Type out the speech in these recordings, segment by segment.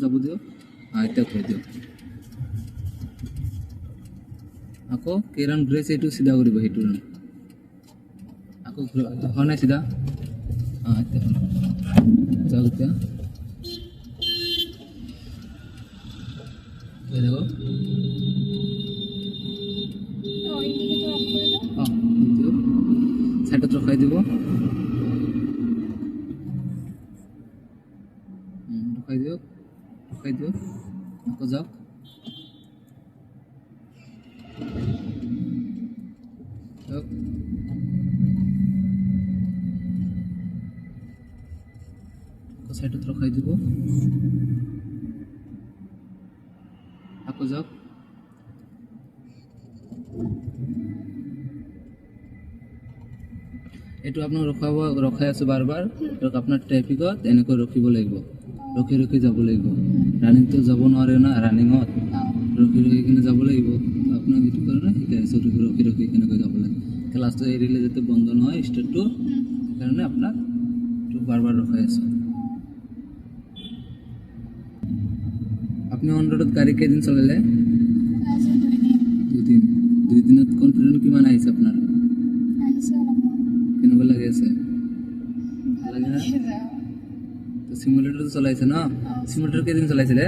চাপ দিয়ক এতিয়া ঘূৰাই দিয়ক আকৌ কেইৰাউণ্ড ঘূৰাইছে এইটো চিধা কৰিব সেইটো আকৌ হোৱা নাই চিধা এতিয়া যাওক এতিয়া দেখো সাইডত ৰখাই দিব ৰখাই দিয়ক আকৌ যাওক সাইডত ৰখাই দিব আকৌ যাওক এইটো আপোনাক ৰখাই আছোঁ বাৰ বাৰ আপোনাৰ ট্ৰেফিকত এনেকৈ ৰখিব লাগিব ৰখি যাব লাগিব ৰানিংটো যাব নোৱাৰে না ৰানিঙত ৰখি কিনে যাব লাগিব আপোনাক যিটো কাৰণে শিকাই আছোঁ ৰখি কেনেকৈ যাব লাগে ক্লাছটো এৰিলে যাতে বন্ধ নহয় ষ্টাৰ্টটো সেইকাৰণে আপোনাক বাৰ বাৰ ৰখাই আছোঁ আপনি অন ৰোডত গাড়ী কেইদিন চলালে দুই দিনত কনফিডেন্স কিমান আহিছে আপোনাৰ কেনেকুৱা লাগি আছে লাগে না তো সিমুলেটৰ চলাইছে ন সিমুলেটৰ কেইদিন চলাইছিলে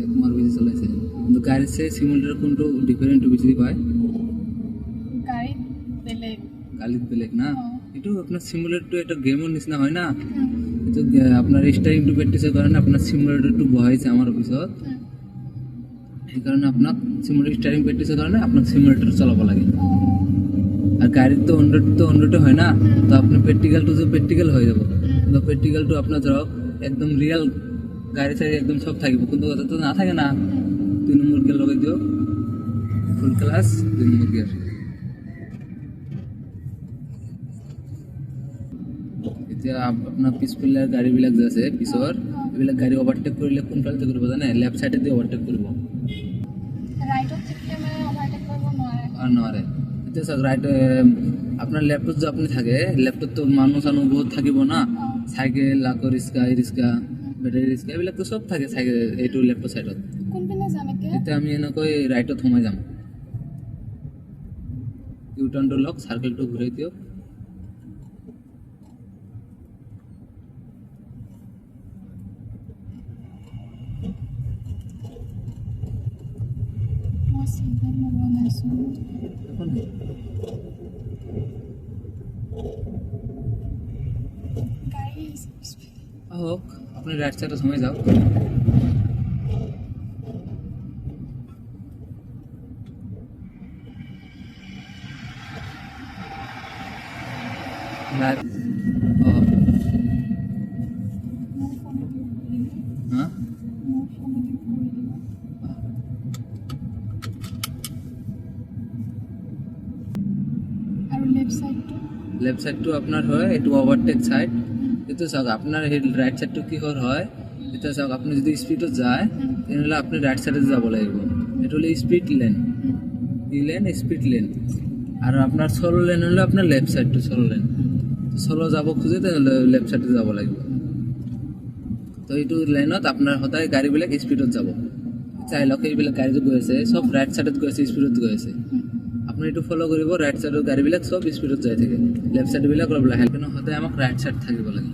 এক মাহ বেছি চলাইছে কিন্তু গাড়ী চে সিমুলেটৰ কোনটো ডিফাৰেণ্ট বেছি পায় গাড়ীত বেলেগ না এইটো আপোনাৰ সিমুলেটৰটো এটা গেমৰ নিচিনা হয় না তো আপনার স্টারিংটো প্র্যাকটিসের কারণে আপনার সিমুলেটরটো বহাইছে আমার অফিসত এই কারণে আপনার সিমুলেটর স্টারিং প্র্যাকটিসের কারণে আপনার সিমুলেটর চালাব লাগে আর গাড়ির তো অন্যটা হয় না তো আপনার প্র্যাকটিক্যাল হয়ে যাব তো প্র্যাকটিক্যালটো আপনার ধরক একদম রিয়েল গাড়ি চাই একদম সব থাকিব কিন্তু কথা তো না থাকে না 2 নম্বর গিয়ার লগাই দিও ফুল ক্লাস 2 নম্বর গিয়ার এতিয়া আপোনাৰ পিছফালে গাড়ীবিলাক যে আছে পিছৰ এইবিলাক গাড়ী ওভাৰটেক কৰিলে কোনফালে কৰিব জানে লেফ্ট সাইডে দি ওভাৰটেক কৰিব ৰাইটত থাকিলে মানে ওভাৰটেক কৰিব নোৱাৰে এতিয়া চাওক ৰাইট আপোনাৰ লেফ্টত যে আপুনি থাকে লেফ্টত তো মানুহ বহুত থাকিব না সাইকেল আকৌ ৰিক্সা বেটাৰী ৰিক্সা এইবিলাক তো সব থাকে সাইকেল এইটো লেফ্ট সাইডত কোনপিনে যাম এতিয়া আমি এনেকৈ ৰাইটত সোমাই যাম ইউ টাৰ্ণটো লওক চাৰ্কেলটো ঘূৰাই দিয়ক হোক আপনি রাইট সাইডে সময় যাও হ্যাঁ লেফট সাইডটো আপনার হয় এটু ওভারটেক সাইড এটা চাওক আপনার রাইট সাইডটো কি হয় এটা চাওক আপনি যদি স্পিডত যায় তাহলে আপনি রাইট সাইডে যাব লাগিব এটা হলো স্পিড লেন স্পিড লেন আর আপনার সোলো লেন হলো আপনার লেফট সাইডটো সোলো লেন সোলো যাব খুঁজে তাহলে লেফট সাইডে যাব লাগিব তো এইটো লাইনত আপনার সদায় গাড়ীবিলাক স্পিডত যাব চাই লওক এইবিলাক গাড়ী যে গৈ আছে সব রাইট সাইডত গৈ আছে স্পিডত গৈ আছে আপনি এইটো ফলো কৰিব ৰাইট সাইডৰ গাড়ীবিলাক সব স্পিডত যাই থাকে লেফট সাইডবিলাক অলপ লাহে কিন্তু সদায় আমাক রাইট সাইড থাকিব লাগে